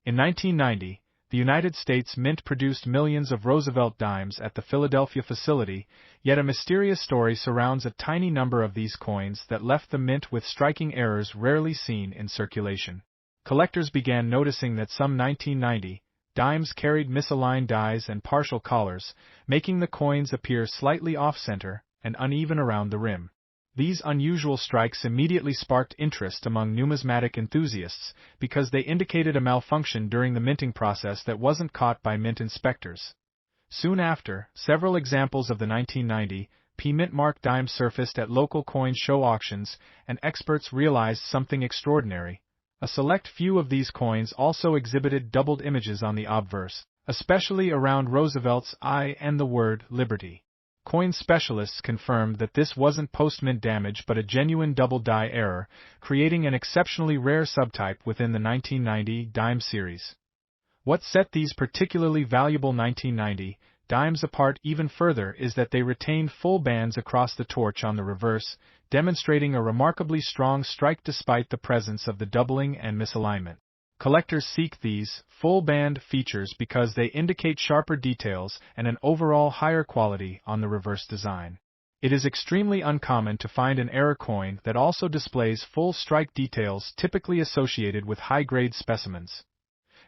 In 1990, the United States Mint produced millions of Roosevelt dimes at the Philadelphia facility, yet a mysterious story surrounds a tiny number of these coins that left the mint with striking errors rarely seen in circulation. Collectors began noticing that some 1990 dimes carried misaligned dies and partial collars, making the coins appear slightly off-center and uneven around the rim. These unusual strikes immediately sparked interest among numismatic enthusiasts because they indicated a malfunction during the minting process that wasn't caught by mint inspectors. Soon after, several examples of the 1990 P-Mint mark dimes surfaced at local coin show auctions, and experts realized something extraordinary. A select few of these coins also exhibited doubled images on the obverse, especially around Roosevelt's I and the word liberty. Coin specialists confirmed that this wasn't post-mint damage but a genuine double die error, creating an exceptionally rare subtype within the 1990 dime series. What set these particularly valuable 1990 dimes apart even further is that they retained full bands across the torch on the reverse, demonstrating a remarkably strong strike despite the presence of the doubling and misalignment. Collectors seek these full-band features because they indicate sharper details and an overall higher quality on the reverse design. It is extremely uncommon to find an error coin that also displays full strike details typically associated with high-grade specimens.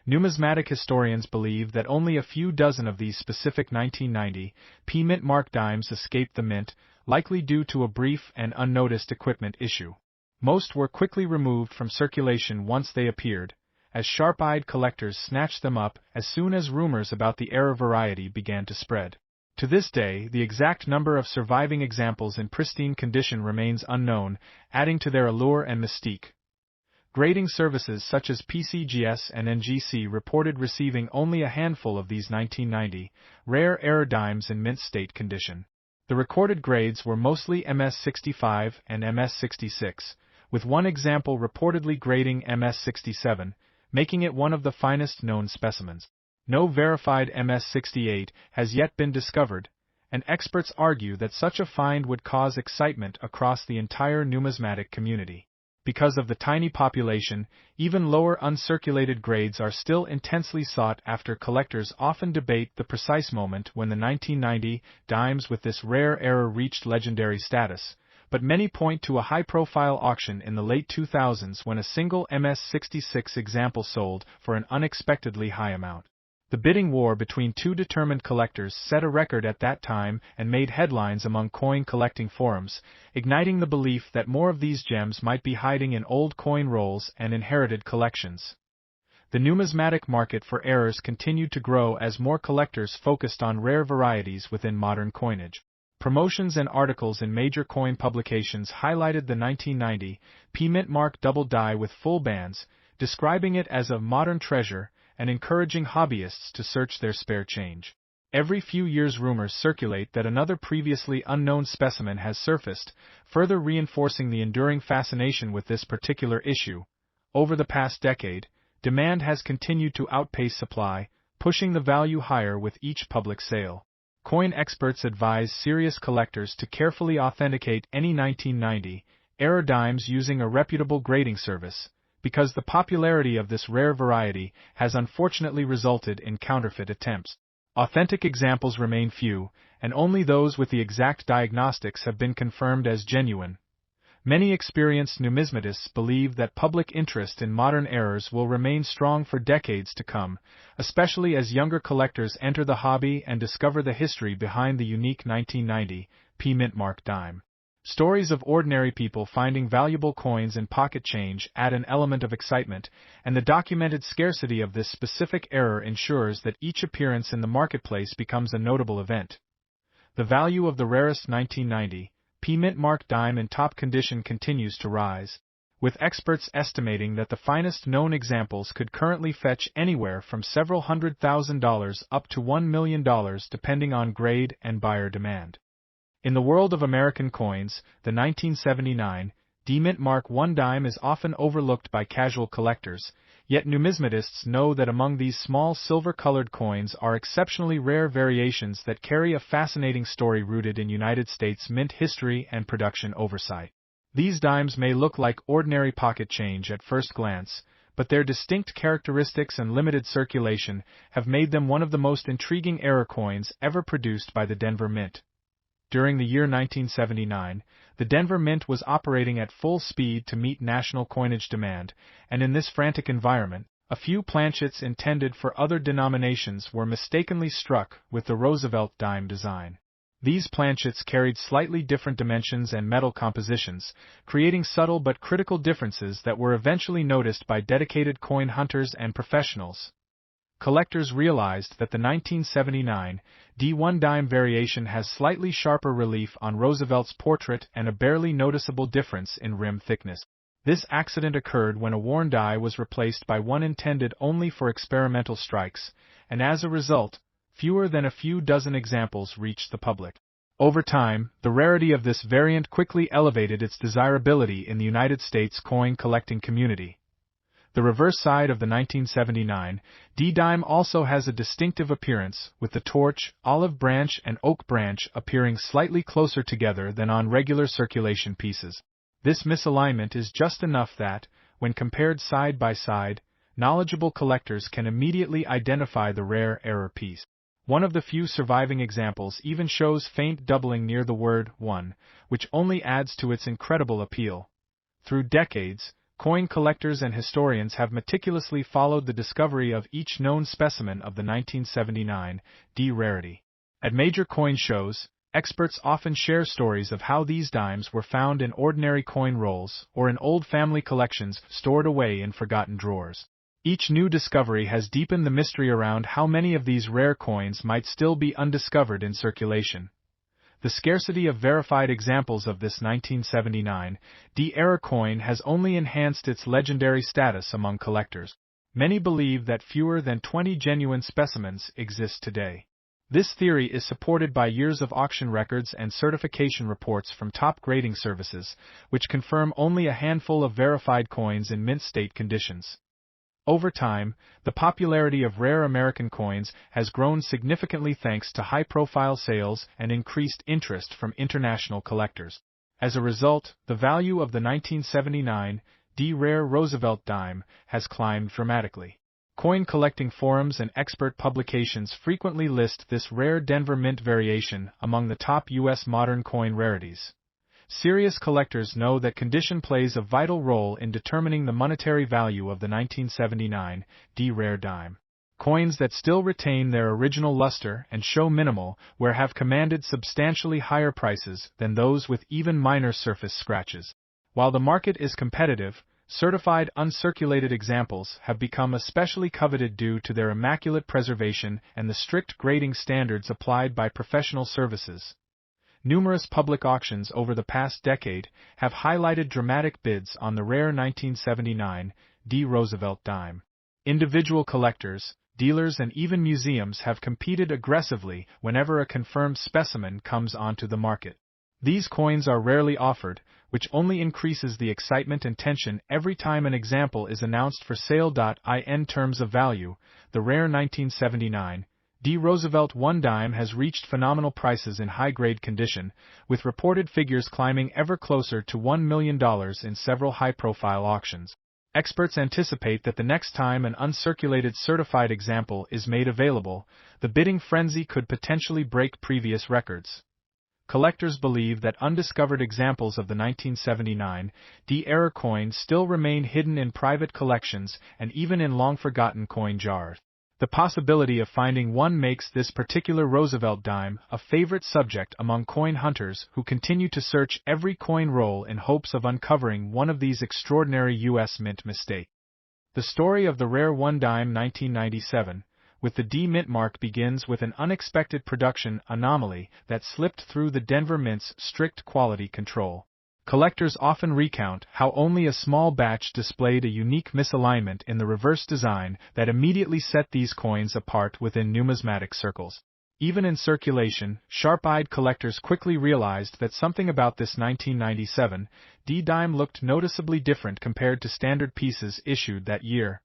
Numismatic historians believe that only a few dozen of these specific 1990 P-Mint mark dimes escaped the mint, likely due to a brief and unnoticed equipment issue. Most were quickly removed from circulation once they appeared, as sharp-eyed collectors snatched them up as soon as rumors about the error variety began to spread. To this day, the exact number of surviving examples in pristine condition remains unknown, adding to their allure and mystique. Grading services such as PCGS and NGC reported receiving only a handful of these 1990 rare error dimes in mint state condition. The recorded grades were mostly MS65 and MS66, with one example reportedly grading MS67, making it one of the finest known specimens. No verified MS68 has yet been discovered, and experts argue that such a find would cause excitement across the entire numismatic community. Because of the tiny population, even lower uncirculated grades are still intensely sought after. Collectors often debate the precise moment when the 1990 dimes with this rare error reached legendary status, but many point to a high-profile auction in the late 2000s when a single MS66 example sold for an unexpectedly high amount. The bidding war between two determined collectors set a record at that time and made headlines among coin collecting forums, igniting the belief that more of these gems might be hiding in old coin rolls and inherited collections. The numismatic market for errors continued to grow as more collectors focused on rare varieties within modern coinage. Promotions and articles in major coin publications highlighted the 1990 P-Mint mark double die with full bands, describing it as a modern treasure and encouraging hobbyists to search their spare change. Every few years rumors circulate that another previously unknown specimen has surfaced, further reinforcing the enduring fascination with this particular issue. Over the past decade, demand has continued to outpace supply, pushing the value higher with each public sale. Coin experts advise serious collectors to carefully authenticate any 1990 error dimes using a reputable grading service, because the popularity of this rare variety has unfortunately resulted in counterfeit attempts. Authentic examples remain few, and only those with the exact diagnostics have been confirmed as genuine. Many experienced numismatists believe that public interest in modern errors will remain strong for decades to come, especially as younger collectors enter the hobby and discover the history behind the unique 1990 P-Mint mark dime. Stories of ordinary people finding valuable coins and pocket change add an element of excitement, and the documented scarcity of this specific error ensures that each appearance in the marketplace becomes a notable event. The value of the rarest 1990 P-Mint mark dime in top condition continues to rise, with experts estimating that the finest known examples could currently fetch anywhere from several $100,000 up to $1 million depending on grade and buyer demand. In the world of American coins, the 1979 D-Mint mark I dime is often overlooked by casual collectors, yet numismatists know that among these small silver-colored coins are exceptionally rare variations that carry a fascinating story rooted in United States mint history and production oversight. These dimes may look like ordinary pocket change at first glance, but their distinct characteristics and limited circulation have made them one of the most intriguing error coins ever produced by the Denver Mint. During the year 1979, the Denver Mint was operating at full speed to meet national coinage demand, and in this frantic environment, a few planchets intended for other denominations were mistakenly struck with the Roosevelt dime design. These planchets carried slightly different dimensions and metal compositions, creating subtle but critical differences that were eventually noticed by dedicated coin hunters and professionals. Collectors realized that the 1979 D1 dime variation has slightly sharper relief on Roosevelt's portrait and a barely noticeable difference in rim thickness. This accident occurred when a worn die was replaced by one intended only for experimental strikes, and as a result, fewer than a few dozen examples reached the public. Over time, the rarity of this variant quickly elevated its desirability in the United States coin collecting community. The reverse side of the 1979 D-dime also has a distinctive appearance, with the torch, olive branch and oak branch appearing slightly closer together than on regular circulation pieces. This misalignment is just enough that, when compared side by side, knowledgeable collectors can immediately identify the rare error piece. One of the few surviving examples even shows faint doubling near the word 1, which only adds to its incredible appeal. Through decades, coin collectors and historians have meticulously followed the discovery of each known specimen of the 1979 D rarity. At major coin shows, experts often share stories of how these dimes were found in ordinary coin rolls or in old family collections stored away in forgotten drawers. Each new discovery has deepened the mystery around how many of these rare coins might still be undiscovered in circulation. The scarcity of verified examples of this 1979 D error coin has only enhanced its legendary status among collectors. Many believe that fewer than 20 genuine specimens exist today. This theory is supported by years of auction records and certification reports from top grading services, which confirm only a handful of verified coins in mint state conditions. Over time, the popularity of rare American coins has grown significantly thanks to high-profile sales and increased interest from international collectors. As a result, the value of the 1979 D rare Roosevelt dime has climbed dramatically. Coin collecting forums and expert publications frequently list this rare Denver Mint variation among the top U.S. modern coin rarities. Serious collectors know that condition plays a vital role in determining the monetary value of the 1979 D rare dime. Coins that still retain their original luster and show minimal wear have commanded substantially higher prices than those with even minor surface scratches. While the market is competitive, certified uncirculated examples have become especially coveted due to their immaculate preservation and the strict grading standards applied by professional services. Numerous public auctions over the past decade have highlighted dramatic bids on the rare 1979 D Roosevelt dime. Individual collectors, dealers and even museums have competed aggressively whenever a confirmed specimen comes onto the market. These coins are rarely offered, which only increases the excitement and tension every time an example is announced for sale. In terms of value, the rare 1979 D Roosevelt 1 dime has reached phenomenal prices in high-grade condition, with reported figures climbing ever closer to $1 million in several high-profile auctions. Experts anticipate that the next time an uncirculated certified example is made available, the bidding frenzy could potentially break previous records. Collectors believe that undiscovered examples of the 1979 D error coin still remain hidden in private collections and even in long-forgotten coin jars. The possibility of finding one makes this particular Roosevelt dime a favorite subject among coin hunters who continue to search every coin roll in hopes of uncovering one of these extraordinary U.S. mint mistakes. The story of the rare 1 dime 1997, with the D mint mark, begins with an unexpected production anomaly that slipped through the Denver Mint's strict quality control. Collectors often recount how only a small batch displayed a unique misalignment in the reverse design that immediately set these coins apart within numismatic circles. Even in circulation, sharp-eyed collectors quickly realized that something about this 1997 D dime looked noticeably different compared to standard pieces issued that year.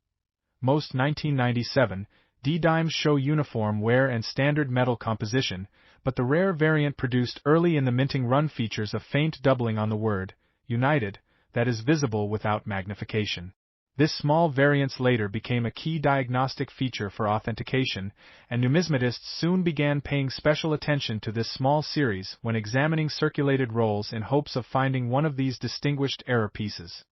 Most 1997 D dimes show uniform wear and standard metal composition, but the rare variant produced early in the minting run features a faint doubling on the word United that is visible without magnification. This small variance later became a key diagnostic feature for authentication, and numismatists soon began paying special attention to this small series when examining circulated rolls in hopes of finding one of these distinguished error pieces.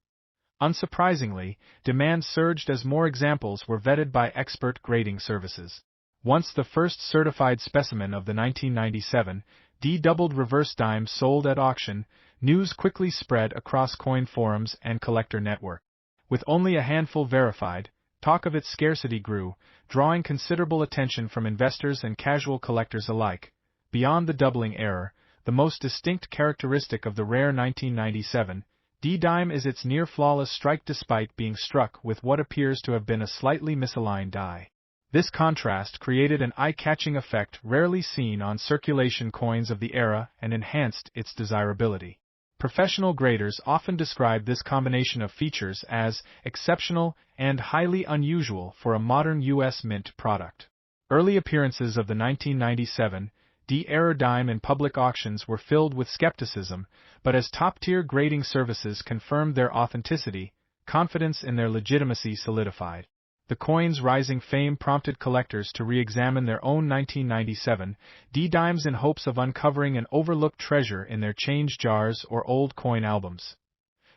Unsurprisingly, demand surged as more examples were vetted by expert grading services. Once the first certified specimen of the 1997 D-doubled reverse dime sold at auction, news quickly spread across coin forums and collector networks. With only a handful verified, talk of its scarcity grew, drawing considerable attention from investors and casual collectors alike. Beyond the doubling error, the most distinct characteristic of the rare 1997 D-dime is its near-flawless strike despite being struck with what appears to have been a slightly misaligned die. This contrast created an eye-catching effect rarely seen on circulation coins of the era and enhanced its desirability. Professional graders often describe this combination of features as exceptional and highly unusual for a modern U.S. mint product. Early appearances of the 1997 D-era dime in public auctions were filled with skepticism, but as top-tier grading services confirmed their authenticity, confidence in their legitimacy solidified. The coin's rising fame prompted collectors to re-examine their own 1997 D-dimes in hopes of uncovering an overlooked treasure in their change jars or old coin albums.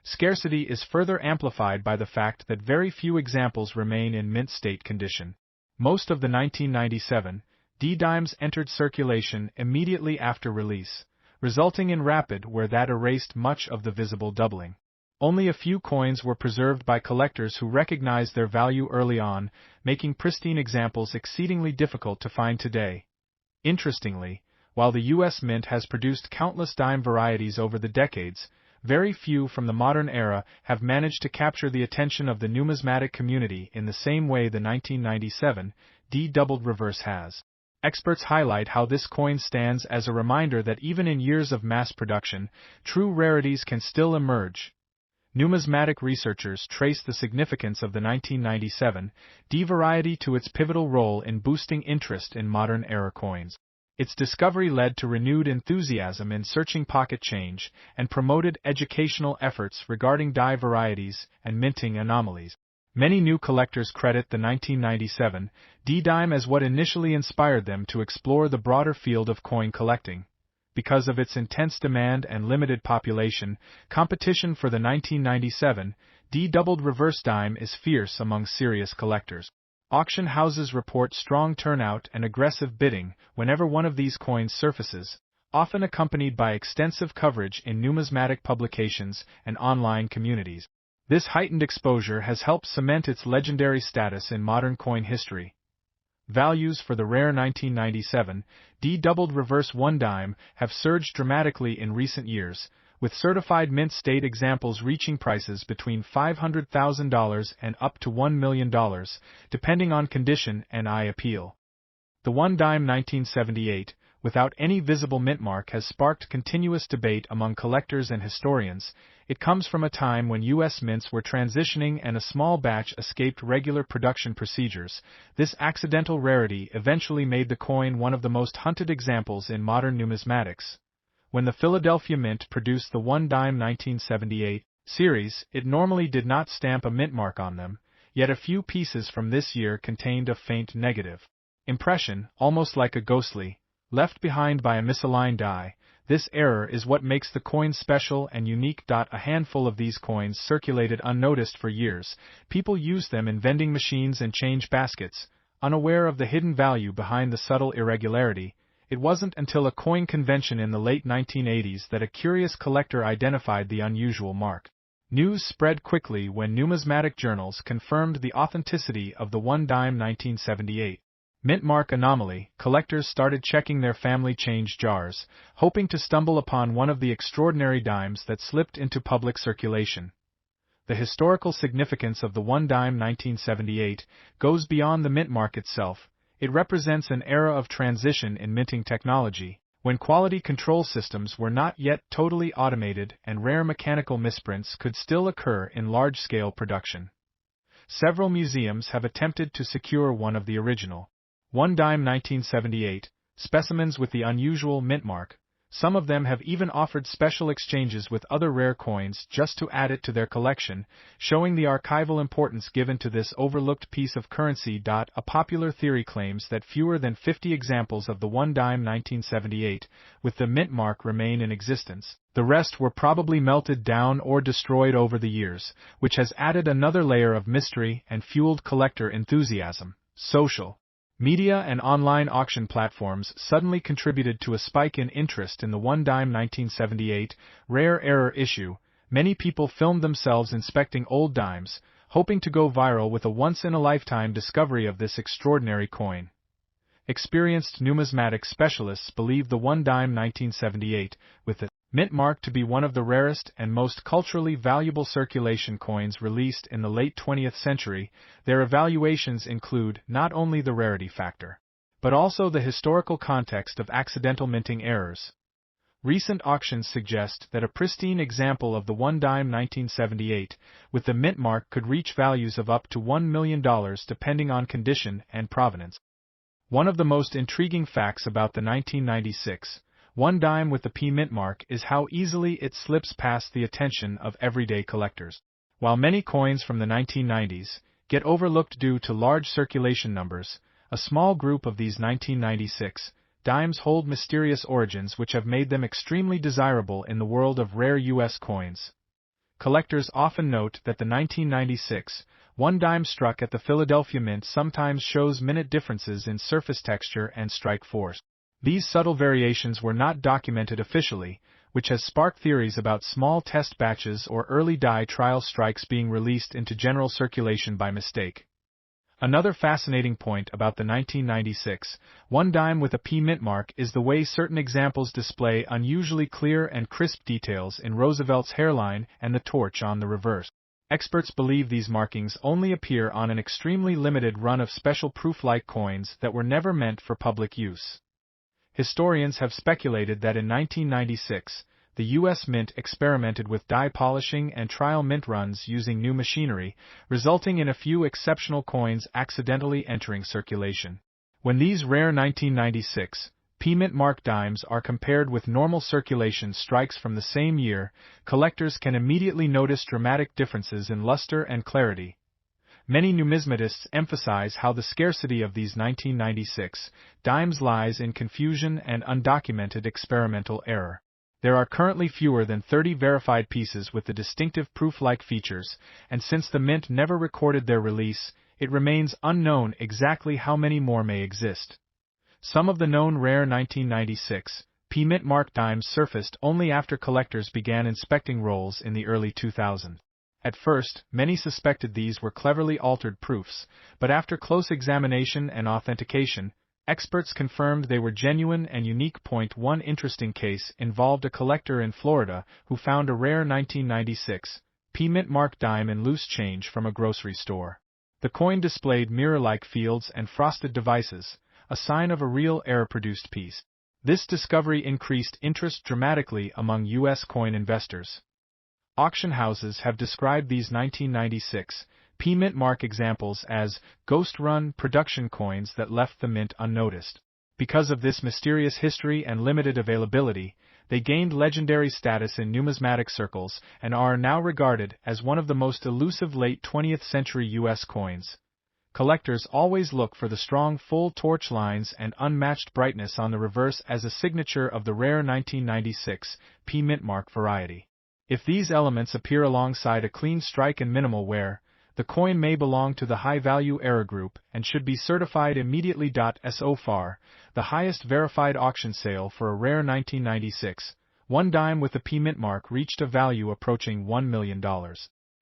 Scarcity is further amplified by the fact that very few examples remain in mint state condition. Most of the 1997 D-dimes entered circulation immediately after release, resulting in rapid wear that erased much of the visible doubling. Only a few coins were preserved by collectors who recognized their value early on, making pristine examples exceedingly difficult to find today. Interestingly, while the U.S. Mint has produced countless dime varieties over the decades, very few from the modern era have managed to capture the attention of the numismatic community in the same way the 1997 D-doubled reverse has. Experts highlight how this coin stands as a reminder that even in years of mass production, true rarities can still emerge. Numismatic researchers trace the significance of the 1997 D variety to its pivotal role in boosting interest in modern-era coins. Its discovery led to renewed enthusiasm in searching pocket change and promoted educational efforts regarding die varieties and minting anomalies. Many new collectors credit the 1997 D-dime as what initially inspired them to explore the broader field of coin collecting. Because of its intense demand and limited population, competition for the 1997 D-doubled reverse dime is fierce among serious collectors. Auction houses report strong turnout and aggressive bidding whenever one of these coins surfaces, often accompanied by extensive coverage in numismatic publications and online communities. This heightened exposure has helped cement its legendary status in modern coin history. Values for the rare 1997 D-doubled reverse 1 dime have surged dramatically in recent years, with certified mint state examples reaching prices between $500,000 and up to $1 million, depending on condition and eye appeal. The 1 dime 1978, without any visible mint mark, has sparked continuous debate among collectors and historians. It comes from a time when U.S. mints were transitioning and a small batch escaped regular production procedures. This accidental rarity eventually made the coin one of the most hunted examples in modern numismatics. When the Philadelphia Mint produced the 1 dime 1978 series, it normally did not stamp a mint mark on them, yet a few pieces from this year contained a faint negative impression, almost like a ghostly, left behind by a misaligned die. This error is what makes the coin special and unique. A handful of these coins circulated unnoticed for years. People used them in vending machines and change baskets, unaware of the hidden value behind the subtle irregularity. It wasn't until a coin convention in the late 1980s that a curious collector identified the unusual mark. News spread quickly when numismatic journals confirmed the authenticity of the 1 dime 1978 mint mark anomaly. Collectors started checking their family change jars, hoping to stumble upon one of the extraordinary dimes that slipped into public circulation. The historical significance of the 1 dime 1978 goes beyond the mint mark itself. It represents an era of transition in minting technology, when quality control systems were not yet totally automated and rare mechanical misprints could still occur in large-scale production. Several museums have attempted to secure one of the original 1 dime 1978 specimens with the unusual mint mark, Some of them have even offered special exchanges with other rare coins just to add it to their collection, showing the archival importance given to this overlooked piece of currency. A popular theory claims that fewer than 50 examples of the one dime 1978 with the mint mark remain in existence. The rest were probably melted down or destroyed over the years, which has added another layer of mystery and fueled collector enthusiasm. Social media and online auction platforms suddenly contributed to a spike in interest in the one dime 1978 rare error issue. Many people filmed themselves inspecting old dimes, hoping to go viral with a once-in-a-lifetime discovery of this extraordinary coin. Experienced numismatic specialists believe the one dime 1978 with the mint mark to be one of the rarest and most culturally valuable circulation coins released in the late 20th century. Their evaluations include not only the rarity factor, but also the historical context of accidental minting errors. Recent auctions suggest that a pristine example of the one dime 1978 with the mint mark could reach values of up to $1 million depending on condition and provenance. One of the most intriguing facts about the 1996 one dime with the P mint mark is how easily it slips past the attention of everyday collectors. While many coins from the 1990s get overlooked due to large circulation numbers, a small group of these 1996 dimes hold mysterious origins which have made them extremely desirable in the world of rare U.S. coins. Collectors often note that the 1996 one dime struck at the Philadelphia Mint sometimes shows minute differences in surface texture and strike force. These subtle variations were not documented officially, which has sparked theories about small test batches or early die trial strikes being released into general circulation by mistake. Another fascinating point about the 1996 one dime with a P mint mark is the way certain examples display unusually clear and crisp details in Roosevelt's hairline and the torch on the reverse. Experts believe these markings only appear on an extremely limited run of special proof-like coins that were never meant for public use. Historians have speculated that in 1996, the U.S. Mint experimented with die polishing and trial mint runs using new machinery, resulting in a few exceptional coins accidentally entering circulation. When these rare 1996 P mint mark dimes are compared with normal circulation strikes from the same year, collectors can immediately notice dramatic differences in luster and clarity. Many numismatists emphasize how the scarcity of these 1996 dimes lies in confusion and undocumented experimental error. There are currently fewer than 30 verified pieces with the distinctive proof-like features, and since the Mint never recorded their release, it remains unknown exactly how many more may exist. Some of the known rare 1996 P mint mark dimes surfaced only after collectors began inspecting rolls in the early 2000s. At first, many suspected these were cleverly altered proofs, but after close examination and authentication, experts confirmed they were genuine and unique. One interesting case involved a collector in Florida who found a rare 1996 P mint mark dime in loose change from a grocery store. The coin displayed mirror-like fields and frosted devices, a sign of a real error-produced piece. This discovery increased interest dramatically among U.S. coin investors. Auction houses have described these 1996 P mint mark examples as ghost-run production coins that left the mint unnoticed. Because of this mysterious history and limited availability, they gained legendary status in numismatic circles and are now regarded as one of the most elusive late 20th century U.S. coins. Collectors always look for the strong full torch lines and unmatched brightness on the reverse as a signature of the rare 1996 P mint mark variety. If these elements appear alongside a clean strike and minimal wear, the coin may belong to the high-value error group and should be certified immediately. So far, the highest verified auction sale for a rare 1996 one dime with a P mint mark reached a value approaching $1 million.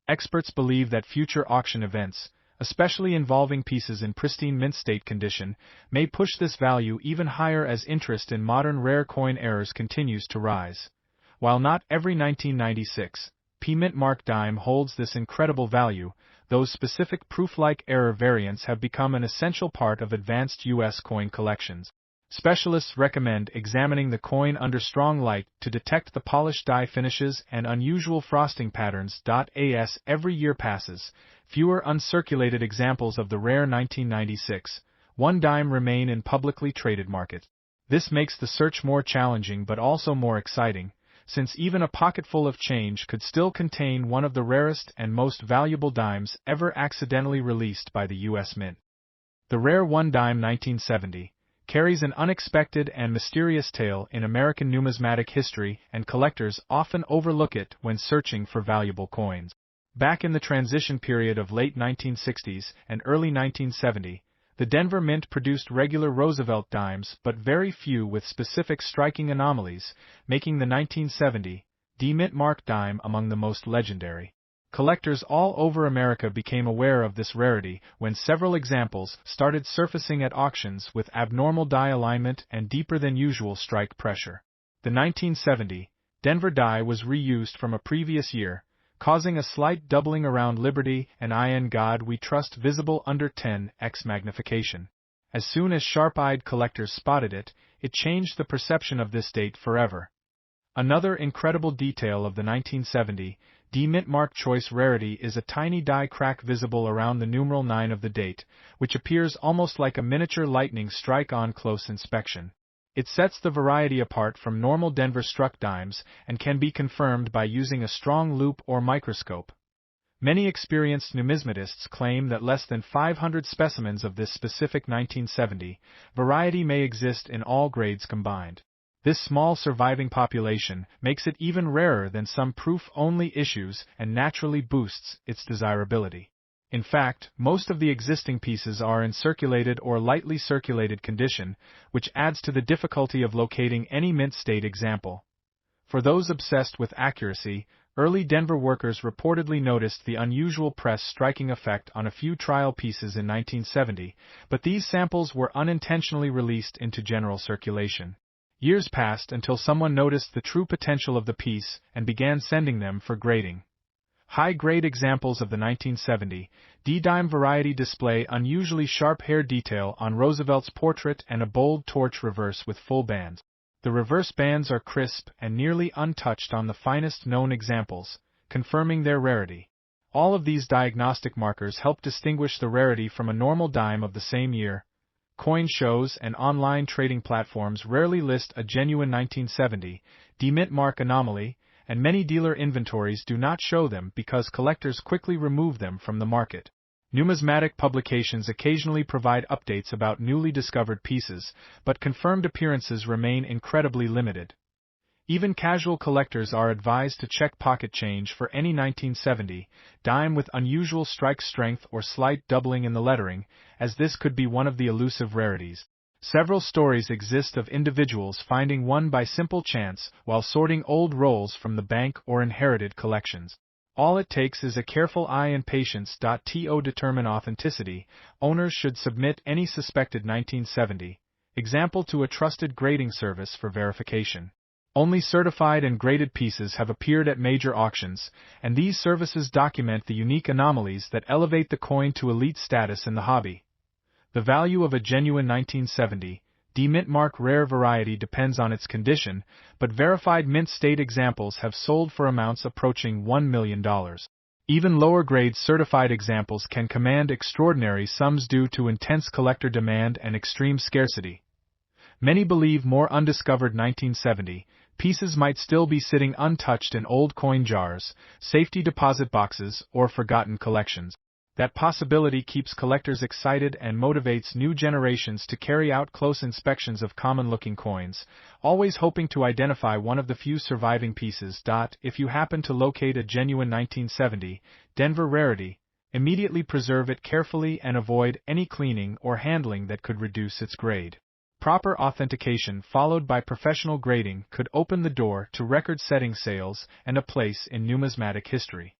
Experts believe that future auction events, especially involving pieces in pristine mint state condition, may push this value even higher as interest in modern rare coin errors continues to rise. While not every 1996 P mint mark dime holds this incredible value, those specific proof-like error variants have become an essential part of advanced U.S. coin collections. Specialists recommend examining the coin under strong light to detect the polished die finishes and unusual frosting patterns. As every year passes, fewer uncirculated examples of the rare 1996 one dime remain in publicly traded markets. This makes the search more challenging but also more exciting, since even a pocketful of change could still contain one of the rarest and most valuable dimes ever accidentally released by the U.S. Mint. The rare one dime 1970 carries an unexpected and mysterious tale in American numismatic history, and collectors often overlook it when searching for valuable coins. Back in the transition period of late 1960s and early 1970, the Denver Mint produced regular Roosevelt dimes but very few with specific striking anomalies, making the 1970 D-Mint Mark dime among the most legendary. Collectors all over America became aware of this rarity when several examples started surfacing at auctions with abnormal die alignment and deeper than usual strike pressure. The 1970 Denver die was reused from a previous year, causing a slight doubling around Liberty and In God We Trust visible under 10x magnification. As soon as sharp-eyed collectors spotted it, it changed the perception of this date forever. Another incredible detail of the 1970 D-Mint Mark Choice rarity is a tiny die crack visible around the numeral 9 of the date, which appears almost like a miniature lightning strike on close inspection. It sets the variety apart from normal Denver struck dimes and can be confirmed by using a strong loupe or microscope. Many experienced numismatists claim that less than 500 specimens of this specific 1970 variety may exist in all grades combined. This small surviving population makes it even rarer than some proof-only issues and naturally boosts its desirability. In fact, most of the existing pieces are in circulated or lightly circulated condition, which adds to the difficulty of locating any mint state example. For those obsessed with accuracy, early Denver workers reportedly noticed the unusual press striking effect on a few trial pieces in 1970, but these samples were unintentionally released into general circulation. Years passed until someone noticed the true potential of the piece and began sending them for grading. High-grade examples of the 1970 D-dime variety display unusually sharp hair detail on Roosevelt's portrait and a bold torch reverse with full bands. The reverse bands are crisp and nearly untouched on the finest known examples, confirming their rarity. All of these diagnostic markers help distinguish the rarity from a normal dime of the same year. Coin shows and online trading platforms rarely list a genuine 1970 D-Mint Mark anomaly, and many dealer inventories do not show them because collectors quickly remove them from the market. Numismatic publications occasionally provide updates about newly discovered pieces, but confirmed appearances remain incredibly limited. Even casual collectors are advised to check pocket change for any 1970 dime with unusual strike strength or slight doubling in the lettering, as this could be one of the elusive rarities. Several stories exist of individuals finding one by simple chance while sorting old rolls from the bank or inherited collections. All it takes is a careful eye and patience. To determine authenticity, owners should submit any suspected 1970 example to a trusted grading service for verification. Only certified and graded pieces have appeared at major auctions, and these services document the unique anomalies that elevate the coin to elite status in the hobby. The value of a genuine 1970 D-Mint Mark rare variety depends on its condition, but verified mint state examples have sold for amounts approaching $1 million. Even lower-grade certified examples can command extraordinary sums due to intense collector demand and extreme scarcity. Many believe more undiscovered 1970 pieces might still be sitting untouched in old coin jars, safety deposit boxes, or forgotten collections. That possibility keeps collectors excited and motivates new generations to carry out close inspections of common-looking coins, always hoping to identify one of the few surviving pieces. If you happen to locate a genuine 1970 Denver rarity, immediately preserve it carefully and avoid any cleaning or handling that could reduce its grade. Proper authentication followed by professional grading could open the door to record-setting sales and a place in numismatic history.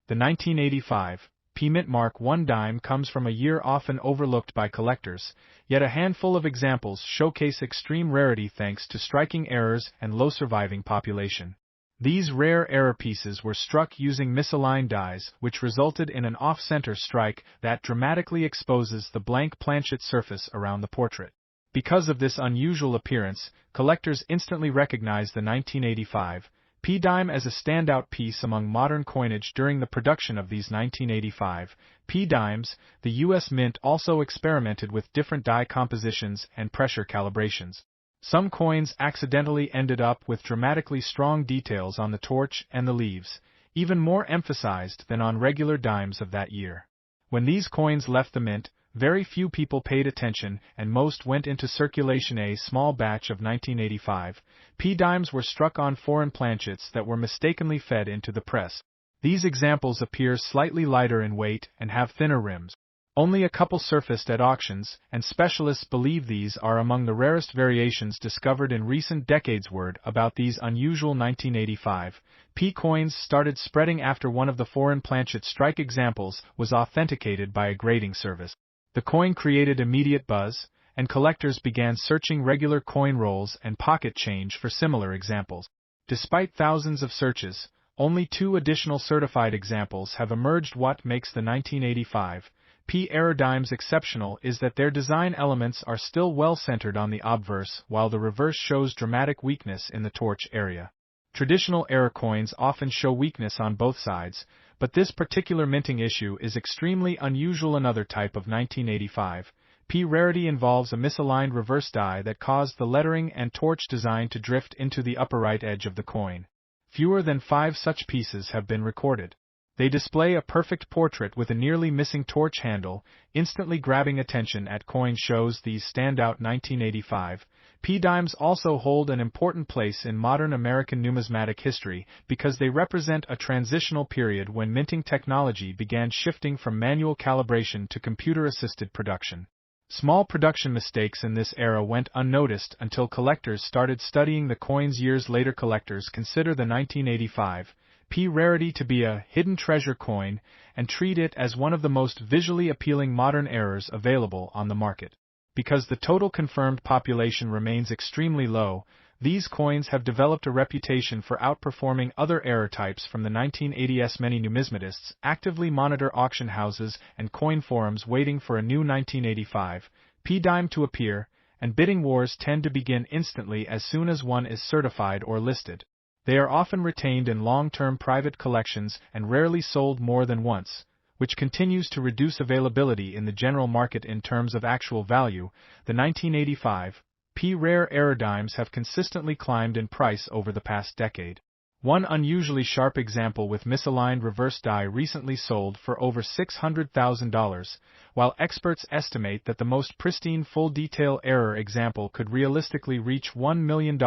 The 1985 P-Mint Mark I dime comes from a year often overlooked by collectors, yet a handful of examples showcase extreme rarity thanks to striking errors and low surviving population. These rare error pieces were struck using misaligned dies, which resulted in an off-center strike that dramatically exposes the blank planchet surface around the portrait. Because of this unusual appearance, collectors instantly recognize the 1985 P-dime as a standout piece among modern coinage. During the production of these 1985 P-dimes, the U.S. Mint also experimented with different die compositions and pressure calibrations. Some coins accidentally ended up with dramatically strong details on the torch and the leaves, even more emphasized than on regular dimes of that year. When these coins left the mint, very few people paid attention and most went into circulation. A small batch of 1985 P dimes were struck on foreign planchets that were mistakenly fed into the press. These examples appear slightly lighter in weight and have thinner rims. Only a couple surfaced at auctions, and specialists believe these are among the rarest variations discovered in recent decades. Word about these unusual 1985 P coins started spreading after one of the foreign planchet strike examples was authenticated by a grading service. The coin created immediate buzz, and collectors began searching regular coin rolls and pocket change for similar examples. Despite thousands of searches, only 2 additional certified examples have emerged. What makes the 1985 P era dimes exceptional is that their design elements are still well centered on the obverse, while the reverse shows dramatic weakness in the torch area. Traditional era coins often show weakness on both sides, but this particular minting issue is extremely unusual. Another type of 1985 P rarity involves a misaligned reverse die that caused the lettering and torch design to drift into the upper right edge of the coin. Fewer than 5 such pieces have been recorded. They display a perfect portrait with a nearly missing torch handle, instantly grabbing attention at coin shows. These standout 1985 P dimes also hold an important place in modern American numismatic history because they represent a transitional period when minting technology began shifting from manual calibration to computer-assisted production. Small production mistakes in this era went unnoticed until collectors started studying the coins years later. Collectors consider the 1985 P rarity to be a hidden treasure coin and treat it as one of the most visually appealing modern errors available on the market. Because the total confirmed population remains extremely low, these coins have developed a reputation for outperforming other error types from the 1980s. Many numismatists actively monitor auction houses and coin forums waiting for a new 1985 P dime to appear, and bidding wars tend to begin instantly as soon as one is certified or listed. They are often retained in long-term private collections and rarely sold more than once, which continues to reduce availability in the general market. In terms of actual value, the 1985 P rare era dimes have consistently climbed in price over the past decade. One unusually sharp example with misaligned reverse die recently sold for over $600,000, while experts estimate that the most pristine full-detail error example could realistically reach $1 million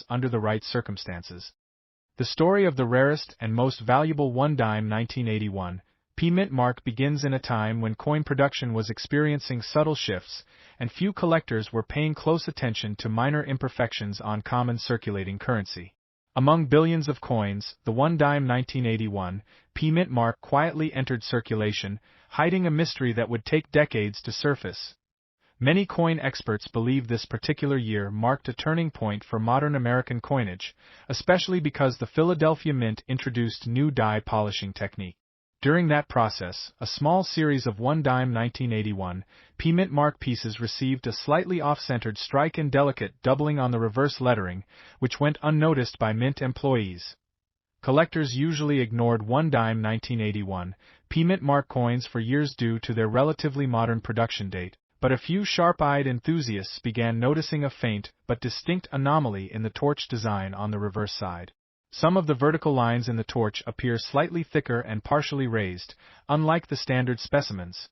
under the right circumstances. The story of the rarest and most valuable one-dime 1981 P mint mark begins in a time when coin production was experiencing subtle shifts, and few collectors were paying close attention to minor imperfections on common circulating currency. Among billions of coins, the one-dime 1981 P mint mark quietly entered circulation, hiding a mystery that would take decades to surface. Many coin experts believe this particular year marked a turning point for modern American coinage, especially because the Philadelphia Mint introduced new die polishing technique. During that process, a small series of one-dime 1981 P mint mark pieces received a slightly off-centered strike and delicate doubling on the reverse lettering, which went unnoticed by mint employees. Collectors usually ignored one-dime 1981 P mint mark coins for years due to their relatively modern production date, but a few sharp-eyed enthusiasts began noticing a faint but distinct anomaly in the torch design on the reverse side. Some of the vertical lines in the torch appear slightly thicker and partially raised, unlike the standard specimens.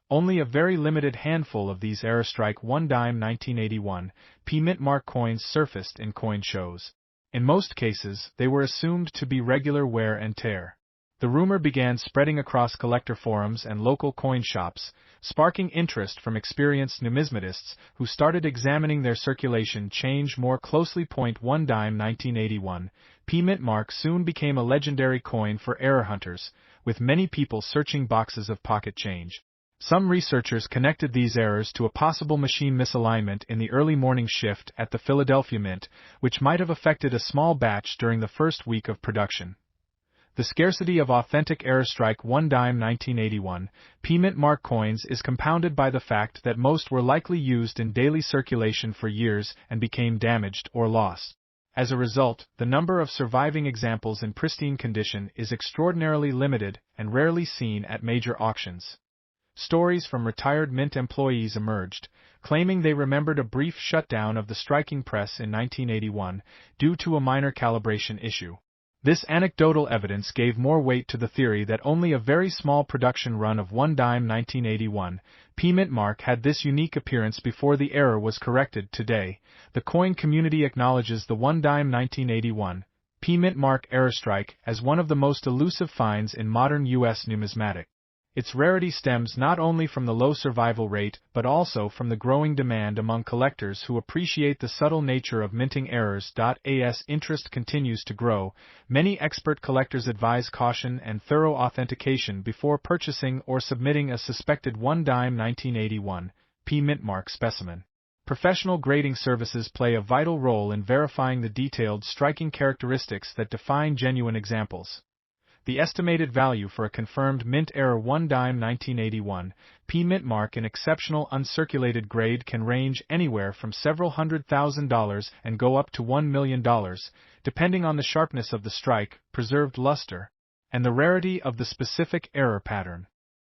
Only a very limited handful of these era-strike one-dime 1981 P mint mark coins surfaced in coin shows. In most cases, they were assumed to be regular wear and tear. The rumor began spreading across collector forums and local coin shops, sparking interest from experienced numismatists who started examining their circulation change more closely. One-dime 1981 P mint mark soon became a legendary coin for error hunters, with many people searching boxes of pocket change. Some researchers connected these errors to a possible machine misalignment in the early morning shift at the Philadelphia Mint, which might have affected a small batch during the first week of production. The scarcity of authentic error-strike one-dime 1981 P mint mark coins is compounded by the fact that most were likely used in daily circulation for years and became damaged or lost. As a result, the number of surviving examples in pristine condition is extraordinarily limited and rarely seen at major auctions. Stories from retired mint employees emerged, claiming they remembered a brief shutdown of the striking press in 1981 due to a minor calibration issue. This anecdotal evidence gave more weight to the theory that only a very small production run of 1 dime 1981 P mint mark had this unique appearance before the error was corrected. Today, the coin community acknowledges the 1 dime 1981 P mint mark error strike as one of the most elusive finds in modern U.S. numismatic. Its rarity stems not only from the low survival rate but also from the growing demand among collectors who appreciate the subtle nature of minting errors. As interest continues to grow, many expert collectors advise caution and thorough authentication before purchasing or submitting a suspected 1 dime 1981 P mint mark specimen. Professional grading services play a vital role in verifying the detailed striking characteristics that define genuine examples. The estimated value for a confirmed mint error 1 dime 1981 P mint mark in exceptional uncirculated grade can range anywhere from several $100,000 and go up to $1 million, depending on the sharpness of the strike, preserved luster, and the rarity of the specific error pattern.